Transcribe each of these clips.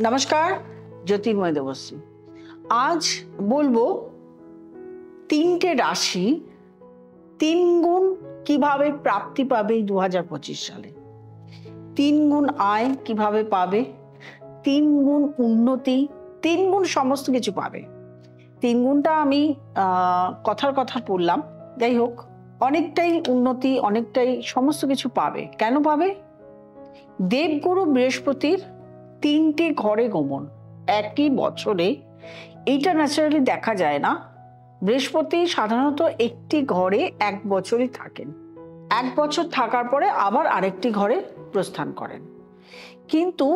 নমস্কার, জ্যোতির্ময় দেবশ্রী। আজ বলবো তিনটে রাশি 3 গুণ কিভাবে প্রাপ্তি পাবে 2025 সালে। 3 গুণ আয় কিভাবে পাবে, 3 গুণ উন্নতি, 3 গুণ সমস্ত কিছু পাবে। 3 গুণটা আমি কথার কথা বললাম, যাই হোক অনেকটাই উন্নতি, অনেকটাই সমস্ত কিছু পাবে। কেন পাবে? দেবগুরু বৃহস্পতির 3টে ঘরে গমন একই বছরে, এইটা ন্যাচারালি দেখা যায় না। বৃহস্পতি সাধারণত একটি ঘরে 1 বছরই থাকেন, 1 বছর থাকার পরে আবার আরেকটি ঘরে প্রস্থান করেন। কিন্তু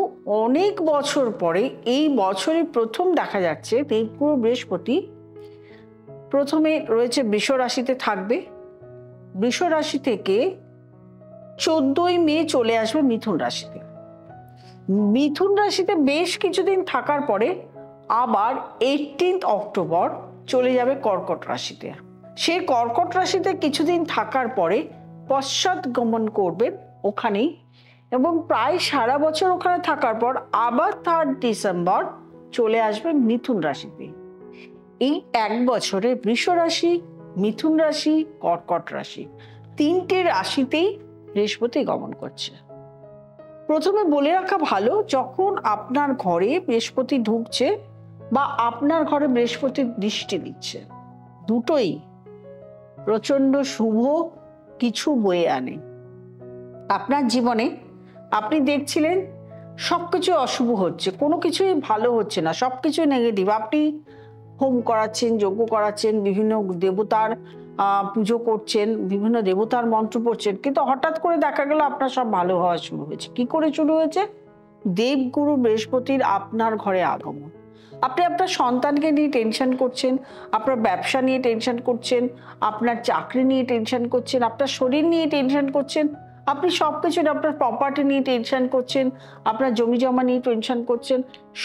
অনেক বছর পরে এই বছরে প্রথম দেখা যাচ্ছে দেবগুরু বৃহস্পতি প্রথমে রয়েছে বৃষ রাশিতে থাকবে, বৃষ রাশি থেকে 14ই মে চলে আসবে মিথুন রাশিতে। মিথুন রাশিতে বেশ কিছুদিন থাকার পরে আবার 18 অক্টোবর চলে যাবে কর্কট রাশিতে। সেই কর্কট রাশিতে কিছুদিন থাকার পরে পশ্চাৎ গমন করবেন ওখানেই, এবং প্রায় সারা বছর ওখানে থাকার পর আবার 3 ডিসেম্বর চলে আসবে মিথুন রাশিতে। এই 1 বছরে বৃষ রাশি, মিথুন রাশি, কর্কট রাশি 3টে রাশিতেই বৃহস্পতি গমন করছে। প্রথমে বলে রাখা ভালো, যখন আপনার ঘরে বৃহস্পতি ঢুকছে বা আপনার ঘরে বৃহস্পতির দৃষ্টি দিচ্ছে, দুটোই প্রচন্ড শুভ কিছু বয়ে আনে। আপনার জীবনে আপনি দেখছিলেন সবকিছু অশুভ হচ্ছে, কোনো কিছুই ভালো হচ্ছে না, সবকিছু নেগেটিভ। আপনি হোম করাচ্ছেন, যজ্ঞ করাচ্ছেন, বিভিন্ন দেবতার পুজো করছেন, বিভিন্ন দেবতার মন্ত্র পড়ছেন, কিন্তু হঠাৎ করে দেখা গেল আপনার সব ভালো হওয়া শুরু হয়েছে। কি করে শুরু হয়েছে? দেবগুরু বৃহস্পতির আপনার ঘরে আগমন। আপনি আপনার সন্তানকে নিয়ে টেনশন করছেন, আপনার ব্যবসা নিয়ে টেনশন করছেন, আপনার চাকরি নিয়ে টেনশন করছেন, আপনার শরীর নিয়ে টেনশন করছেন, আপনি সবকিছু, আপনার প্রপার্টি নিয়ে টেনশন করছেন, আপনার জমি জমা নিয়ে টেনশন করছেন।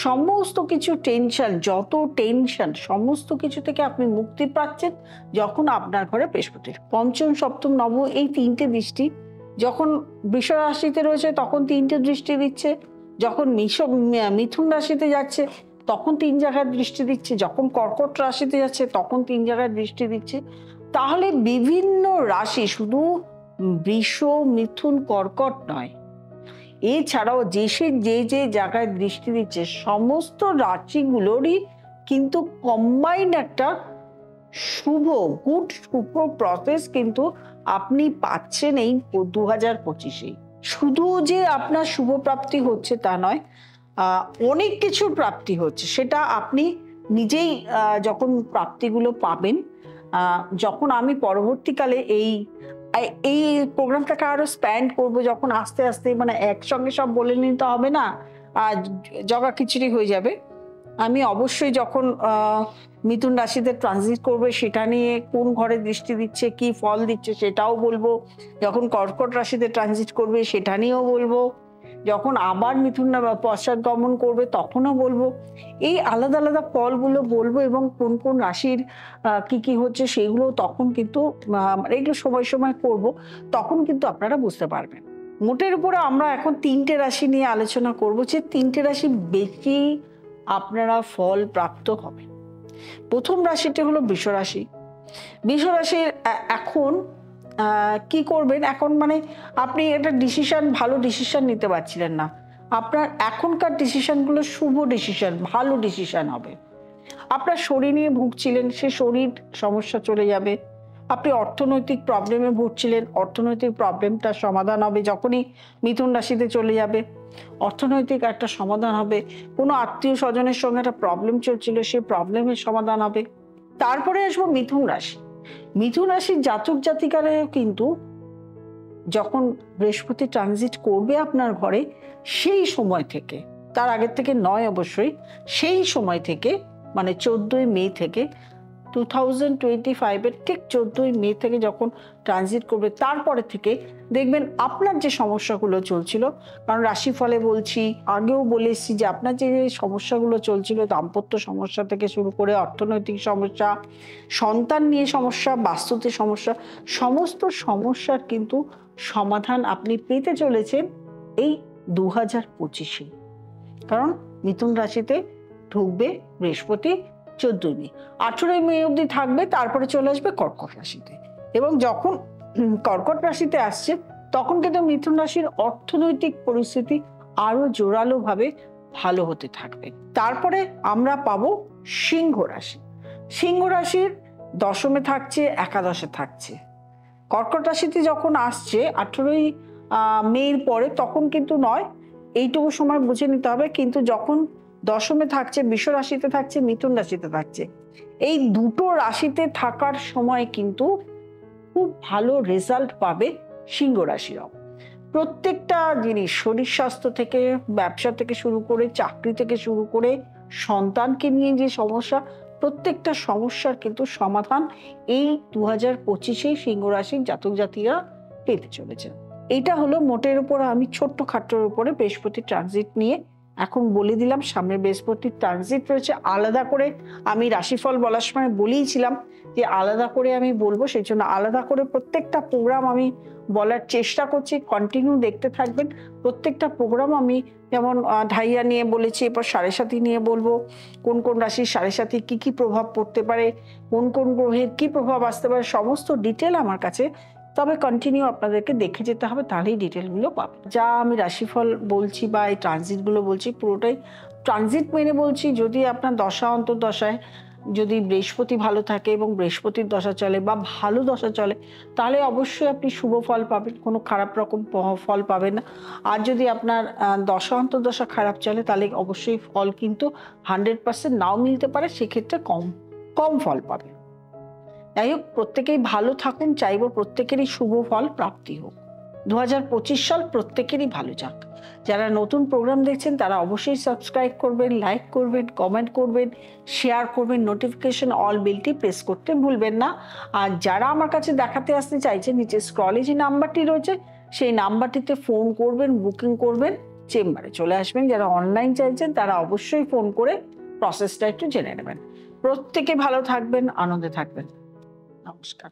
সমস্ত কিছু টেনশন, যত টেনশন, সমস্ত কিছু থেকে আপনি মুক্তি পাচ্ছেন যখন আপনার ঘরে বৃহস্পতির পঞ্চম, সপ্তম, নবম এই 3টে দৃষ্টি। যখন বৃষ রাশিতে রয়েছে তখন 3টে দৃষ্টি দিচ্ছে, যখন মিথুন রাশিতে যাচ্ছে তখন 3 জায়গায় দৃষ্টি দিচ্ছে, যখন কর্কট রাশিতে যাচ্ছে তখন 3 জায়গায় দৃষ্টি দিচ্ছে। তাহলে বিভিন্ন রাশি, শুধু বৃষ, মিথুন, কর্কট নয়, এছাড়াও যে যে জায়গায় দৃষ্টি দিচ্ছে সমস্ত রাশিগুলোরই কিন্তু কম্বাইন্ড একটা শুভ প্রসেস কিন্তু আপনি পাচ্ছেন এই 2025-এ। শুধু যে আপনার শুভ প্রাপ্তি হচ্ছে তা নয়, অনেক কিছুর প্রাপ্তি হচ্ছে। সেটা আপনি নিজেই যখন প্রাপ্তিগুলো পাবেন, যখন আমি পরবর্তীকালে এই প্রোগ্রামটাকে আরো স্প্যান্ড করবো, যখন আস্তে আস্তে, মানে একসঙ্গে সব বলে নিতে হবে না, জগা খিচুড়ি হয়ে যাবে। আমি অবশ্যই যখন মিথুন রাশিতে ট্রানজিট করবে সেটা নিয়ে কোন ঘরে দৃষ্টি দিচ্ছে, কি ফল দিচ্ছে সেটাও বলবো। যখন কর্কট রাশিতে ট্রানজিট করবে সেটা নিয়েও বলবো। যখন আবার মিথুন পশ্চাৎ গমন করবে তখনও বলবো। এই আলাদা আলাদা ফলগুলো বলবো, এবং কোন কোন রাশির কি কি হচ্ছে সেগুলো তখন কিন্তু এগুলো সময় সময় করব, তখন কিন্তু আপনারা বুঝতে পারবেন। মোটের উপরে আমরা এখন 3টে রাশি নিয়ে আলোচনা করব, যে 3টে রাশি বেশি আপনারা ফল প্রাপ্ত হবে। প্রথম রাশিটি হলো বৃষ রাশি। বৃষ রাশির এখন কি করবেন, এখন মানে আপনি একটা ডিসিশন, ভালো ডিসিশন নিতে পারছিলেন না। আপনার এখনকার ডিসিশনগুলো শুভ ডিসিশন, ভালো ডিসিশন হবে। আপনার শরীর নিয়ে ভুগছিলেন, সে শরীর সমস্যা চলে যাবে। আপনি অর্থনৈতিক প্রবলেমে ভুগছিলেন, অর্থনৈতিক প্রবলেমটার সমাধান হবে। যখনই মিথুন রাশিতে চলে যাবে অর্থনৈতিক একটা সমাধান হবে। কোনো আত্মীয় স্বজনের সঙ্গে একটা প্রবলেম চলছিল, সেই প্রবলেমের সমাধান হবে। তারপরে আসবো মিথুন রাশি। মিথুন রাশির জাতক জাতিকারাও কিন্তু যখন বৃহস্পতি ট্রানজিট করবে আপনার ঘরে, সেই সময় থেকে, তার আগের থেকে নয় অবশ্যই, সেই সময় থেকে, মানে 14ই মে থেকে, 2025-এর ঠিক 14ই মে থেকে যখন ট্রানজিট করবে, তারপরে থেকে দেখবেন আপনার যে সমস্যাগুলো চলছিল, কারণ রাশিফলে বলছি, আগেও বলে এসেছি যে আপনার যে সমস্যাগুলো চলছিল, দাম্পত্য সমস্যা থেকে শুরু করে অর্থনৈতিক সমস্যা, সন্তান নিয়ে সমস্যা, বাস্তুতে সমস্যা, সমস্ত সমস্যার কিন্তু সমাধান আপনি পেতে চলেছেন এই 2025-এ। কারণ মিথুন রাশিতে ঢুকবে বৃহস্পতি 14 মে। 18 মে অবধি থাকবে, তারপরে চলে আসবে কর্কট রাশিতে। এবং যখন কর্কট রাশিতে আসছে তখন কিন্তু মিথুন রাশির অর্থনৈতিক পরিস্থিতি আরো জোরালো ভাবে ভালো হতে থাকবে। তারপরে আমরা পাবো সিংহ রাশি। সিংহ রাশির দশমে থাকছে, একাদশে থাকছে। কর্কট রাশিতে যখন আসছে 18ই মের পরে, তখন কিন্তু নয়, এইটুকু সময় বুঝে নিতে হবে। কিন্তু যখন দশমে থাকছে, বৃষ রাশিতে থাকছে, মিথুন রাশিতে থাকছে, এই দুটো রাশিতে থাকার সময় কিন্তু খুব ভালো রেজাল্ট পাবে সিংহ রাশিরাও। প্রত্যেকটা জিনিস, শরীর স্বাস্থ্য থেকে, ব্যবসা থেকে শুরু করে, চাকরি থেকে শুরু করে, সন্তানকে নিয়ে যে সমস্যা, প্রত্যেকটা সমস্যার কিন্তু সমাধান এই 2025-এই সিংহ রাশির জাতক জাতিরা পেতে চলেছে। এটা হলো মোটের উপর আমি ছোট্ট খাট্টোর উপরে বৃহস্পতি ট্রানজিট নিয়ে এখন বলে দিলাম। সামনে বৃহস্পতির ট্রানজিট রয়েছে, আলাদা করে আমি রাশিফল বলার সময় বলেইছিলাম যে আলাদা করে আমি বলবো, সেই জন্য আলাদা করে প্রত্যেকটা প্রোগ্রাম আমি বলার চেষ্টা করছি। কন্টিনিউ দেখতে থাকবেন। প্রত্যেকটা প্রোগ্রাম আমি যেমন ঢাইয়া নিয়ে বলেছি, এরপর সাড়ে সাথী নিয়ে বলবো, কোন কোন রাশির সাড়ে সাথী কি কি প্রভাব পড়তে পারে, কোন কোন গ্রহের কি প্রভাব আসতে পারে, সমস্ত ডিটেল আমার কাছে। তবে কন্টিনিউ আপনাদেরকে দেখে যেতে হবে, তাহলেই ডিটেলগুলো পাবে। যা আমি রাশিফল বলছি বা এই ট্রানজিটগুলো বলছি, পুরোটাই ট্রানজিট মেনে বলছি। যদি আপনার দশা অন্তর্দশায় যদি বৃহস্পতি ভালো থাকে এবং বৃহস্পতির দশা চলে বা ভালো দশা চলে, তাহলে অবশ্যই আপনি শুভ ফল পাবেন, কোনো খারাপ রকম ফল পাবেন না। আর যদি আপনার দশা অন্তর্দশা খারাপ চলে, তাহলে অবশ্যই ফল কিন্তু 100% নাও মিলতে পারে, সেক্ষেত্রে কম ফল পাবেন। যাই হোক, প্রত্যেকেই ভালো থাকুন, চাইবো প্রত্যেকেরই শুভ ফল প্রাপ্তি হোক। 2025 সাল প্রত্যেকেরই ভালো যাক। যারা নতুন প্রোগ্রাম দেখছেন তারা অবশ্যই সাবস্ক্রাইব করবেন, লাইক করবেন, কমেন্ট করবেন, শেয়ার করবেন, নোটিফিকেশন অল বেলটি প্রেস করতে ভুলবেন না। আর যারা আমার কাছে দেখাতে আসতে চাইছেন, নিচে স্ক্রলে যে নাম্বারটি রয়েছে সেই নাম্বারটিতে ফোন করবেন, বুকিং করবেন, চেম্বারে চলে আসবেন। যারা অনলাইন চাইছেন তারা অবশ্যই ফোন করে প্রসেসটা একটু জেনে নেবেন। প্রত্যেকে ভালো থাকবেন, আনন্দে থাকবেন। নমস্কার।